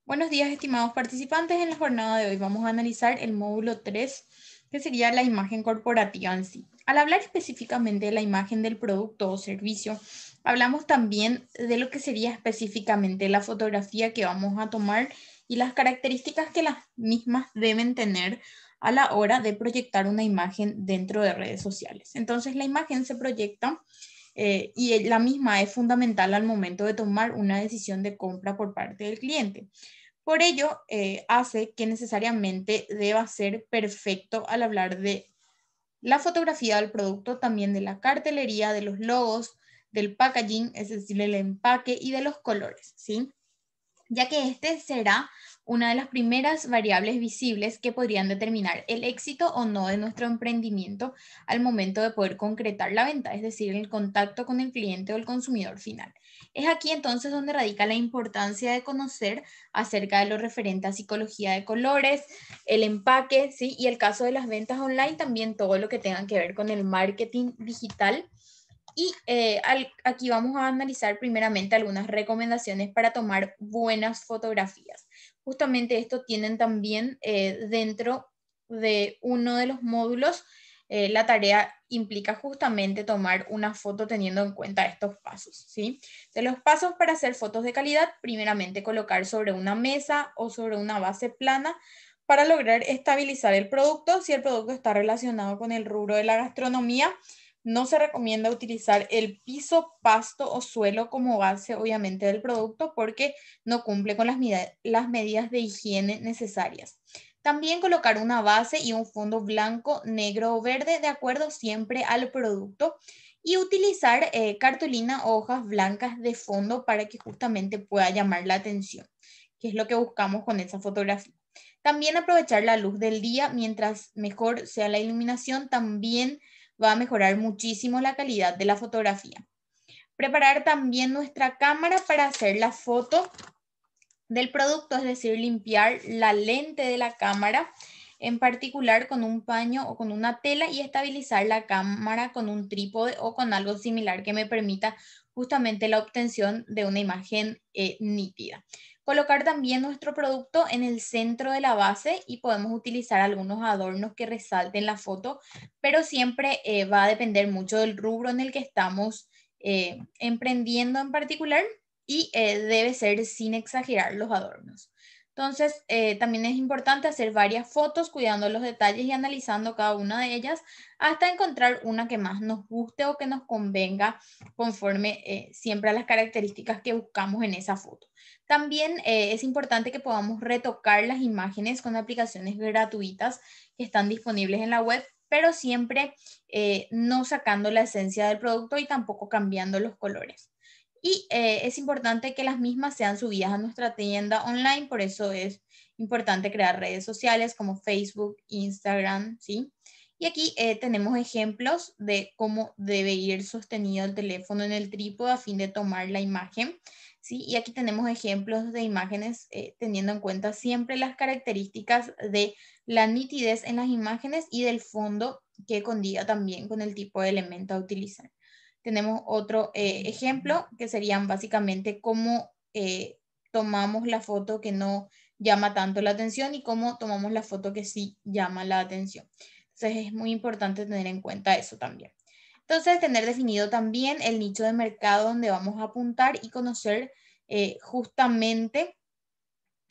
Buenos días, estimados participantes. En la jornada de hoy vamos a analizar el módulo 3, que sería la imagen corporativa en sí. Al hablar específicamente de la imagen del producto o servicio, hablamos también de lo que sería específicamente la fotografía que vamos a tomar y las características que las mismas deben tener a la hora de proyectar una imagen dentro de redes sociales. Entonces, la imagen se proyecta y la misma es fundamental al momento de tomar una decisión de compra por parte del cliente. Por ello, hace que necesariamente deba ser perfecto al hablar de la fotografía del producto, también de la cartelería, de los logos, del packaging, es decir, el empaque y de los colores, ¿sí? Ya que este será una de las primeras variables visibles que podrían determinar el éxito o no de nuestro emprendimiento al momento de poder concretar la venta, es decir, el contacto con el cliente o el consumidor final. Es aquí entonces donde radica la importancia de conocer acerca de lo referente a psicología de colores, el empaque, ¿sí? Y el caso de las ventas online, también todo lo que tenga que ver con el marketing digital. Y aquí vamos a analizar primeramente algunas recomendaciones para tomar buenas fotografías. Justamente esto tienen también dentro de uno de los módulos. La tarea implica justamente tomar una foto teniendo en cuenta estos pasos, ¿sí? De los pasos para hacer fotos de calidad, primeramente colocar sobre una mesa o sobre una base plana para lograr estabilizar el producto. Si el producto está relacionado con el rubro de la gastronomía, no se recomienda utilizar el piso, pasto o suelo como base, obviamente, del producto porque no cumple con las medidas de higiene necesarias. También colocar una base y un fondo blanco, negro o verde de acuerdo siempre al producto y utilizar cartulina o hojas blancas de fondo para que justamente pueda llamar la atención, que es lo que buscamos con esa fotografía. También aprovechar la luz del día, mientras mejor sea la iluminación, también va a mejorar muchísimo la calidad de la fotografía. Preparar también nuestra cámara para hacer la foto del producto, es decir, limpiar la lente de la cámara, en particular con un paño o con una tela, y estabilizar la cámara con un trípode o con algo similar que me permita justamente la obtención de una imagen nítida. Colocar también nuestro producto en el centro de la base y podemos utilizar algunos adornos que resalten la foto, pero siempre va a depender mucho del rubro en el que estamos emprendiendo en particular y debe ser sin exagerar los adornos. Entonces, también es importante hacer varias fotos cuidando los detalles y analizando cada una de ellas hasta encontrar una que más nos guste o que nos convenga conforme siempre a las características que buscamos en esa foto. También es importante que podamos retocar las imágenes con aplicaciones gratuitas que están disponibles en la web, pero siempre no sacando la esencia del producto y tampoco cambiando los colores. Y es importante que las mismas sean subidas a nuestra tienda online, por eso es importante crear redes sociales como Facebook, Instagram, ¿sí? Y aquí tenemos ejemplos de cómo debe ir sostenido el teléfono en el trípode a fin de tomar la imagen, ¿sí? Y aquí tenemos ejemplos de imágenes teniendo en cuenta siempre las características de la nitidez en las imágenes y del fondo que condiga también con el tipo de elemento a utilizar. Tenemos otro ejemplo que serían básicamente cómo tomamos la foto que no llama tanto la atención y cómo tomamos la foto que sí llama la atención. Entonces es muy importante tener en cuenta eso también. Entonces, tener definido también el nicho de mercado donde vamos a apuntar y conocer justamente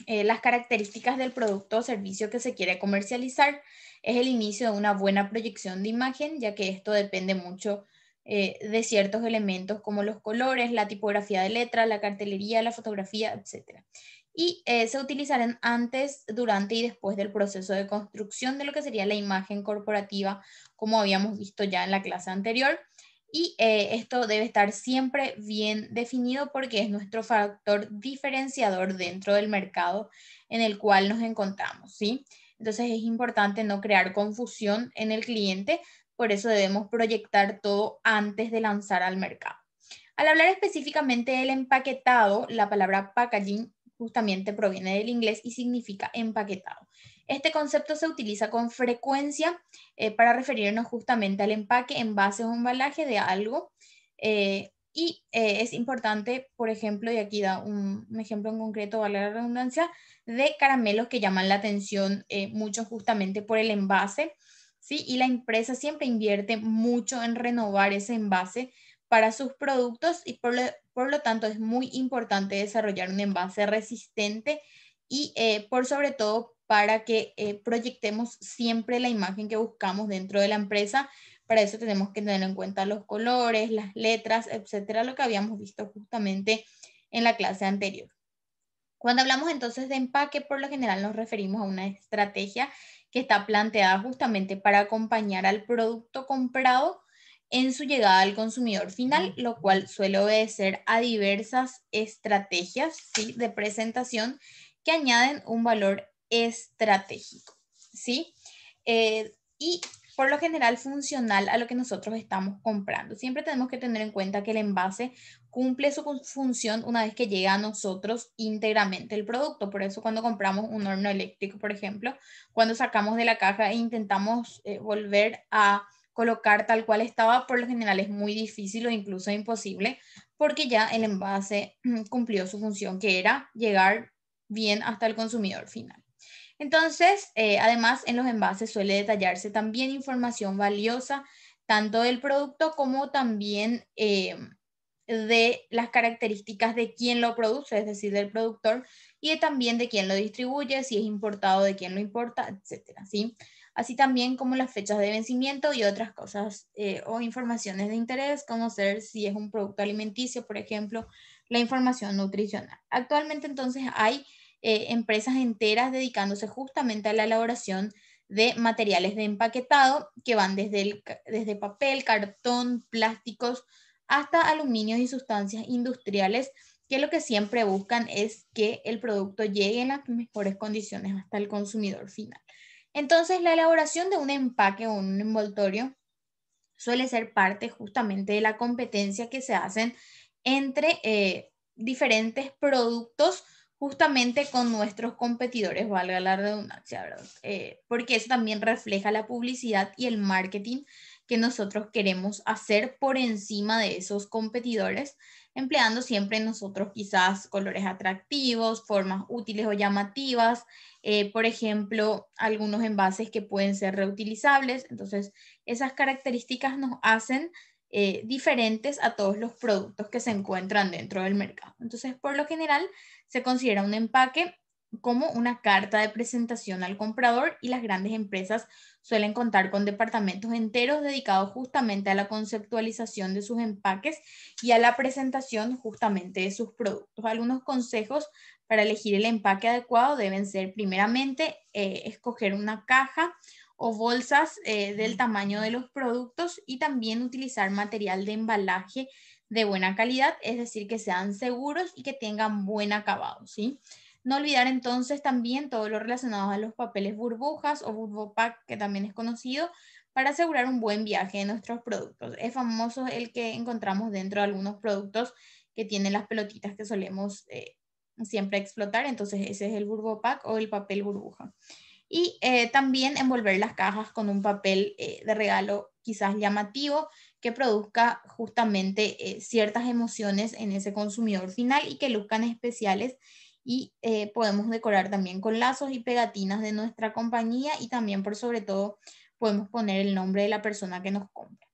las características del producto o servicio que se quiere comercializar. Es el inicio de una buena proyección de imagen, ya que esto depende mucho de ciertos elementos como los colores, la tipografía de letra, la cartelería, la fotografía, etc. Y se utilizarán antes, durante y después del proceso de construcción de lo que sería la imagen corporativa, como habíamos visto ya en la clase anterior. Y esto debe estar siempre bien definido porque es nuestro factor diferenciador dentro del mercado en el cual nos encontramos, ¿sí? Entonces es importante no crear confusión en el cliente, por eso debemos proyectar todo antes de lanzar al mercado. Al hablar específicamente del empaquetado, la palabra packaging justamente proviene del inglés y significa empaquetado. Este concepto se utiliza con frecuencia para referirnos justamente al empaque, envase o embalaje de algo Y es importante, por ejemplo, y aquí da un ejemplo en concreto, vale la redundancia, de caramelos que llaman la atención mucho justamente por el envase, ¿sí? Y la empresa siempre invierte mucho en renovar ese envase para sus productos y por lo tanto es muy importante desarrollar un envase resistente y por sobre todo para que proyectemos siempre la imagen que buscamos dentro de la empresa. Para eso tenemos que tener en cuenta los colores, las letras, etcétera, lo que habíamos visto justamente en la clase anterior. Cuando hablamos entonces de empaque, por lo general nos referimos a una estrategia que está planteada justamente para acompañar al producto comprado en su llegada al consumidor final, lo cual suele obedecer a diversas estrategias, ¿sí?, de presentación que añaden un valor estratégico, ¿sí? Y por lo general funcional a lo que nosotros estamos comprando. Siempre tenemos que tener en cuenta que el envase cumple su función una vez que llega a nosotros íntegramente el producto. Por eso cuando compramos un horno eléctrico, por ejemplo, cuando sacamos de la caja e intentamos volver a colocar tal cual estaba, por lo general es muy difícil o incluso imposible, porque ya el envase cumplió su función, que era llegar bien hasta el consumidor final. Entonces, además, en los envases suele detallarse también información valiosa, tanto del producto como también de las características de quién lo produce, es decir, del productor, y también de quién lo distribuye, si es importado, de quién lo importa, etcétera, ¿sí? Así también como las fechas de vencimiento y otras cosas o informaciones de interés, como ser si es un producto alimenticio, por ejemplo, la información nutricional. Actualmente entonces hay empresas enteras dedicándose justamente a la elaboración de materiales de empaquetado que van desde papel, cartón, plásticos, hasta aluminios y sustancias industriales, que lo que siempre buscan es que el producto llegue en las mejores condiciones hasta el consumidor final. Entonces, la elaboración de un empaque o un envoltorio suele ser parte justamente de la competencia que se hacen entre diferentes productos justamente con nuestros competidores, valga la redundancia, ¿verdad? Porque eso también refleja la publicidad y el marketing que nosotros queremos hacer por encima de esos competidores, empleando siempre nosotros quizás colores atractivos, formas útiles o llamativas, por ejemplo, algunos envases que pueden ser reutilizables. Entonces, esas características nos hacen diferentes a todos los productos que se encuentran dentro del mercado. Entonces, por lo general, se considera un empaque como una carta de presentación al comprador y las grandes empresas suelen contar con departamentos enteros dedicados justamente a la conceptualización de sus empaques y a la presentación justamente de sus productos. Algunos consejos para elegir el empaque adecuado deben ser primeramente escoger una caja o bolsas del tamaño de los productos y también utilizar material de embalaje de buena calidad, es decir, que sean seguros y que tengan buen acabado, ¿sí? No olvidar entonces también todo lo relacionado a los papeles burbujas o burbopack, que también es conocido, para asegurar un buen viaje de nuestros productos. Es famoso el que encontramos dentro de algunos productos que tienen las pelotitas que solemos siempre explotar, entonces ese es el burbopack o el papel burbuja. Y también envolver las cajas con un papel de regalo quizás llamativo que produzca justamente ciertas emociones en ese consumidor final y que luzcan especiales. Y podemos decorar también con lazos y pegatinas de nuestra compañía y también por sobre todo podemos poner el nombre de la persona que nos compra.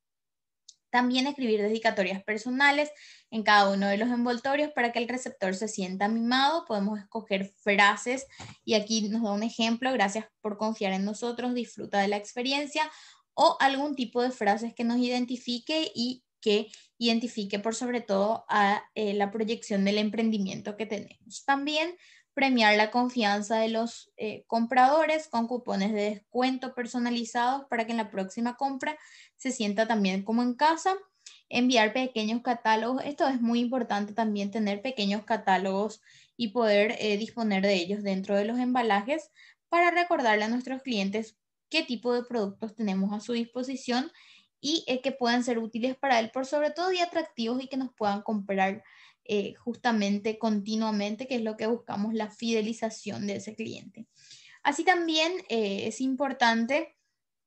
También escribir dedicatorias personales en cada uno de los envoltorios para que el receptor se sienta mimado. Podemos escoger frases y aquí nos da un ejemplo: gracias por confiar en nosotros, disfruta de la experiencia, o algún tipo de frases que nos identifique y que identifique por sobre todo a la proyección del emprendimiento que tenemos. También premiar la confianza de los compradores con cupones de descuento personalizados para que en la próxima compra se sienta también como en casa. Enviar pequeños catálogos, esto es muy importante también, tener pequeños catálogos y poder disponer de ellos dentro de los embalajes para recordarle a nuestros clientes qué tipo de productos tenemos a su disposición y que puedan ser útiles para él por sobre todo y atractivos y que nos puedan comprar justamente continuamente, que es lo que buscamos, la fidelización de ese cliente. Así también es importante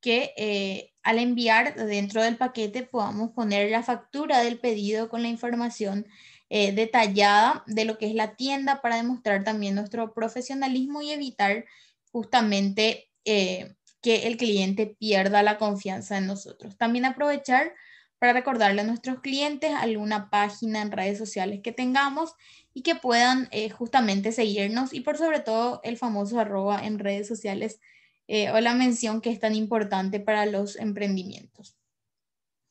que al enviar dentro del paquete podamos poner la factura del pedido con la información detallada de lo que es la tienda para demostrar también nuestro profesionalismo y evitar justamente que el cliente pierda la confianza en nosotros. También aprovechar para recordarle a nuestros clientes alguna página en redes sociales que tengamos y que puedan justamente seguirnos y por sobre todo el famoso arroba en redes sociales o la mención que es tan importante para los emprendimientos.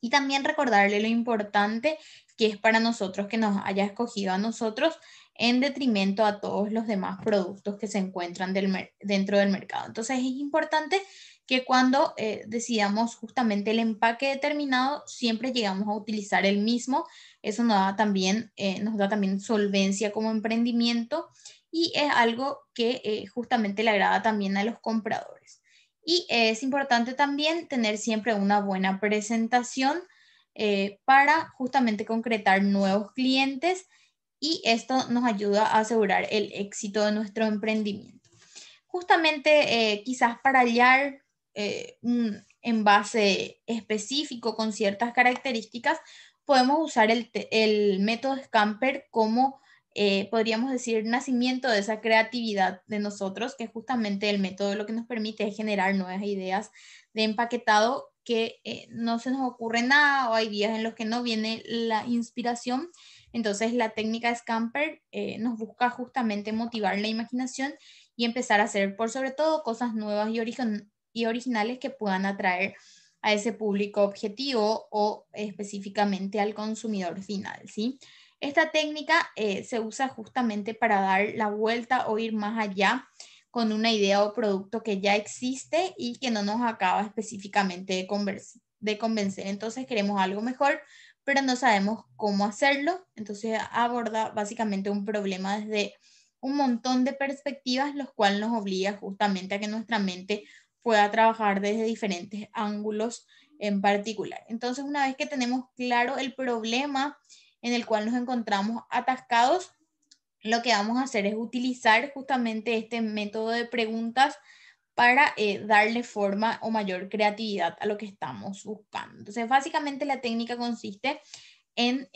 Y también recordarle lo importante que es para nosotros que nos haya escogido a nosotros en detrimento a todos los demás productos que se encuentran dentro del mercado. Entonces es importante que cuando decidamos justamente el empaque determinado, siempre llegamos a utilizar el mismo. Eso nos da también solvencia como emprendimiento y es algo que justamente le agrada también a los compradores. Y es importante también tener siempre una buena presentación para justamente concretar nuevos clientes y esto nos ayuda a asegurar el éxito de nuestro emprendimiento. Justamente quizás para hallar un envase específico con ciertas características, podemos usar el método Scamper como podríamos decir, nacimiento de esa creatividad de nosotros, que justamente el método lo que nos permite es generar nuevas ideas de empaquetado que no se nos ocurre nada o hay días en los que no viene la inspiración. Entonces la técnica Scamper nos busca justamente motivar la imaginación y empezar a hacer por sobre todo cosas nuevas y originales que puedan atraer a ese público objetivo o específicamente al consumidor final, ¿sí? Esta técnica se usa justamente para dar la vuelta o ir más allá con una idea o producto que ya existe y que no nos acaba específicamente de convencer. Entonces queremos algo mejor, pero no sabemos cómo hacerlo. Entonces aborda básicamente un problema desde un montón de perspectivas, los cuales nos obliga justamente a que nuestra mente pueda trabajar desde diferentes ángulos en particular. Entonces, una vez que tenemos claro el problema en el cual nos encontramos atascados, lo que vamos a hacer es utilizar justamente este método de preguntas para darle forma o mayor creatividad a lo que estamos buscando. Entonces, básicamente la técnica consiste en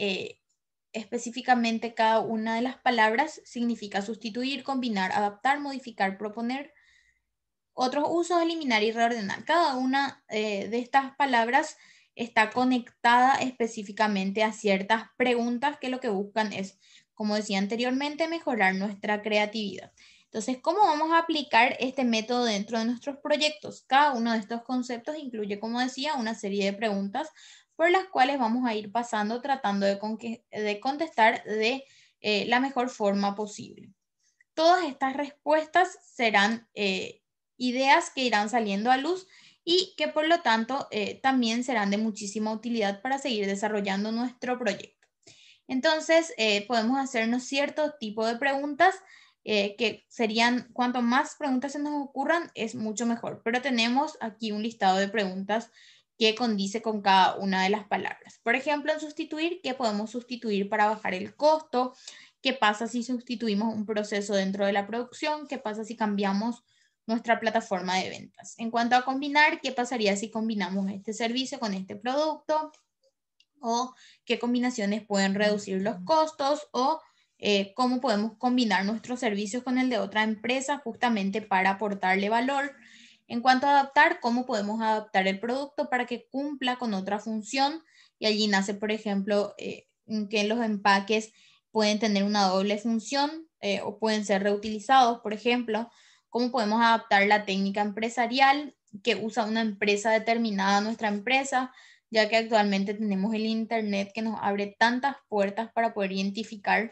específicamente cada una de las palabras significa sustituir, combinar, adaptar, modificar, proponer. Otros usos, eliminar y reordenar. Cada una de estas palabras está conectada específicamente a ciertas preguntas que lo que buscan es, como decía anteriormente, mejorar nuestra creatividad. Entonces, ¿cómo vamos a aplicar este método dentro de nuestros proyectos? Cada uno de estos conceptos incluye, como decía, una serie de preguntas por las cuales vamos a ir pasando tratando de contestar de la mejor forma posible. Todas estas respuestas serán ideas que irán saliendo a luz y que por lo tanto también serán de muchísima utilidad para seguir desarrollando nuestro proyecto. Entonces, podemos hacernos cierto tipo de preguntas que serían, cuanto más preguntas se nos ocurran, es mucho mejor. Pero tenemos aquí un listado de preguntas que condice con cada una de las palabras. Por ejemplo, en sustituir, ¿qué podemos sustituir para bajar el costo? ¿Qué pasa si sustituimos un proceso dentro de la producción? ¿Qué pasa si cambiamos nuestra plataforma de ventas? En cuanto a combinar, ¿qué pasaría si combinamos este servicio con este producto? ¿O qué combinaciones pueden reducir los costos? ¿O cómo podemos combinar nuestros servicios con el de otra empresa justamente para aportarle valor? En cuanto a adaptar, ¿cómo podemos adaptar el producto para que cumpla con otra función? Y allí nace, por ejemplo, que los empaques pueden tener una doble función o pueden ser reutilizados, por ejemplo. ¿Cómo podemos adaptar la técnica empresarial que usa una empresa determinada a nuestra empresa? Ya que actualmente tenemos el Internet que nos abre tantas puertas para poder identificar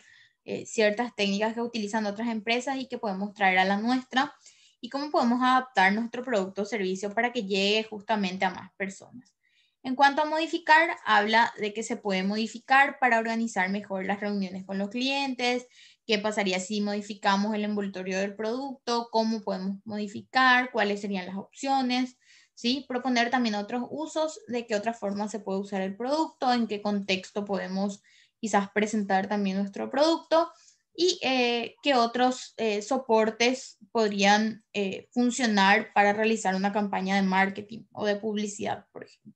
ciertas técnicas que utilizan otras empresas y que podemos traer a la nuestra, y cómo podemos adaptar nuestro producto o servicio para que llegue justamente a más personas. En cuanto a modificar, habla de que se puede modificar para organizar mejor las reuniones con los clientes, qué pasaría si modificamos el envoltorio del producto, cómo podemos modificar, cuáles serían las opciones, ¿sí? Proponer también otros usos, de qué otra forma se puede usar el producto, en qué contexto podemos quizás presentar también nuestro producto y qué otros soportes podrían funcionar para realizar una campaña de marketing o de publicidad, por ejemplo.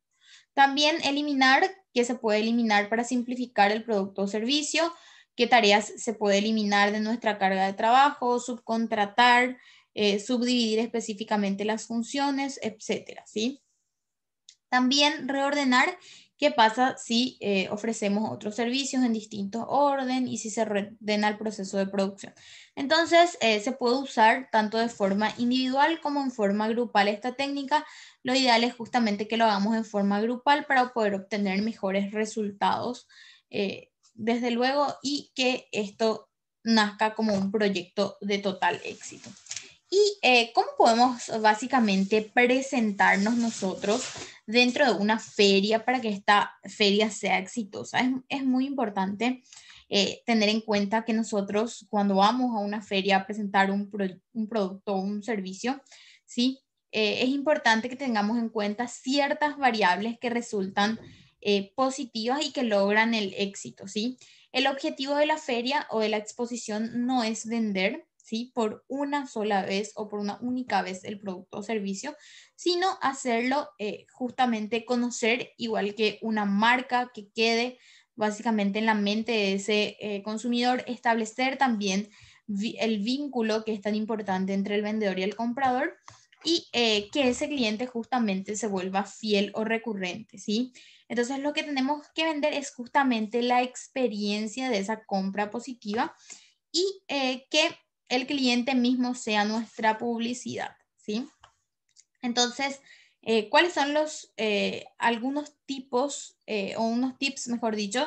También eliminar, qué se puede eliminar para simplificar el producto o servicio, qué tareas se puede eliminar de nuestra carga de trabajo, subcontratar, subdividir específicamente las funciones, etcétera, ¿sí? También reordenar qué pasa si ofrecemos otros servicios en distintos orden y si se reordena el proceso de producción. Entonces, se puede usar tanto de forma individual como en forma grupal esta técnica. Lo ideal es justamente que lo hagamos en forma grupal para poder obtener mejores resultados, desde luego, y que esto nazca como un proyecto de total éxito. ¿Y cómo podemos básicamente presentarnos nosotros dentro de una feria para que esta feria sea exitosa? Es muy importante tener en cuenta que nosotros cuando vamos a una feria a presentar un producto o un servicio, ¿sí? Es importante que tengamos en cuenta ciertas variables que resultan positivas y que logran el éxito, ¿sí? El objetivo de la feria o de la exposición no es vender, ¿sí? Por una sola vez o por una única vez el producto o servicio, sino hacerlo justamente conocer, igual que una marca que quede básicamente en la mente de ese consumidor, establecer también el vínculo que es tan importante entre el vendedor y el comprador y que ese cliente justamente se vuelva fiel o recurrente, ¿sí? Entonces lo que tenemos que vender es justamente la experiencia de esa compra positiva y que el cliente mismo sea nuestra publicidad, ¿sí? Entonces, ¿cuáles son algunos tipos o unos tips, mejor dicho,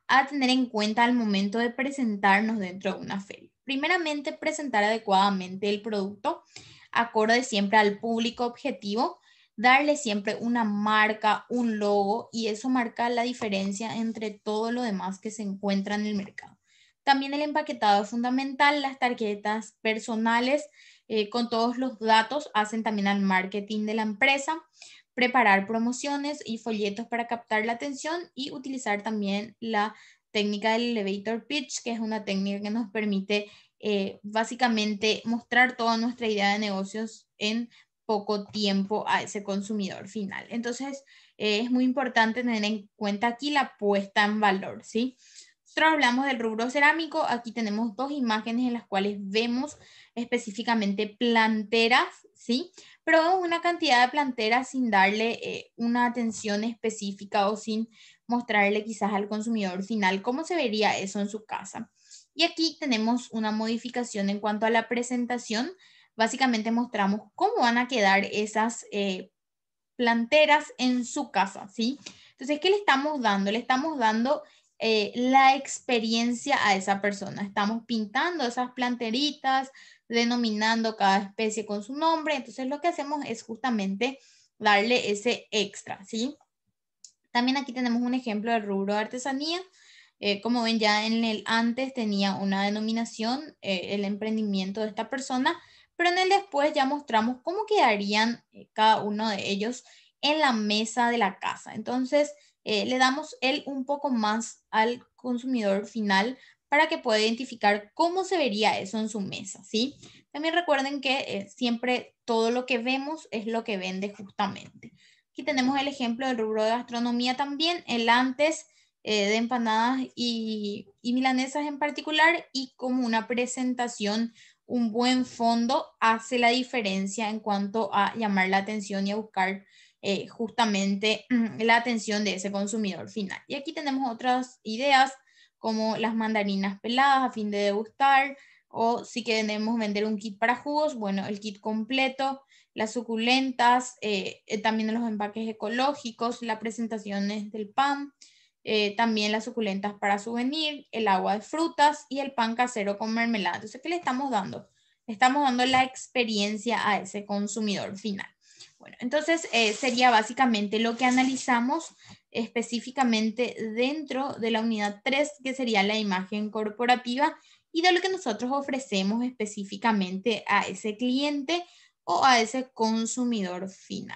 a tener en cuenta al momento de presentarnos dentro de una feria? Primeramente, presentar adecuadamente el producto, acorde siempre al público objetivo, darle siempre una marca, un logo, y eso marca la diferencia entre todo lo demás que se encuentra en el mercado. También el empaquetado es fundamental, las tarjetas personales con todos los datos hacen también al marketing de la empresa, preparar promociones y folletos para captar la atención y utilizar también la técnica del elevator pitch, que es una técnica que nos permite básicamente mostrar toda nuestra idea de negocios en poco tiempo a ese consumidor final. Entonces, es muy importante tener en cuenta aquí la puesta en valor, ¿sí? Nosotros hablamos del rubro cerámico, aquí tenemos dos imágenes en las cuales vemos específicamente planteras, ¿sí? Pero vemos una cantidad de planteras sin darle una atención específica o sin mostrarle quizás al consumidor final cómo se vería eso en su casa. Y aquí tenemos una modificación en cuanto a la presentación. Básicamente mostramos cómo van a quedar esas planteras en su casa, ¿sí? Entonces, ¿qué le estamos dando? Le estamos dando la experiencia a esa persona. Estamos pintando esas planteritas, denominando cada especie con su nombre. Entonces, lo que hacemos es justamente darle ese extra, ¿sí? También aquí tenemos un ejemplo del rubro de artesanía. Como ven, ya en el antes tenía una denominación, el emprendimiento de esta persona, pero en el después ya mostramos cómo quedarían cada uno de ellos en la mesa de la casa. Entonces, le damos un poco más al consumidor final para que pueda identificar cómo se vería eso en su mesa, ¿sí? También recuerden que siempre todo lo que vemos es lo que vende justamente. Aquí tenemos el ejemplo del rubro de gastronomía también, el antes de empanadas y milanesas en particular, y como una presentación, un buen fondo hace la diferencia en cuanto a llamar la atención y a buscar justamente la atención de ese consumidor final. Y aquí tenemos otras ideas como las mandarinas peladas a fin de degustar, o si queremos vender un kit para jugos, bueno, el kit completo, las suculentas, también los empaques ecológicos, las presentaciones del pan, también las suculentas para souvenir, el agua de frutas y el pan casero con mermelada. Entonces, ¿qué le estamos dando? Le estamos dando la experiencia a ese consumidor final. Bueno, entonces sería básicamente lo que analizamos específicamente dentro de la unidad 3, que sería la imagen corporativa y de lo que nosotros ofrecemos específicamente a ese cliente o a ese consumidor final.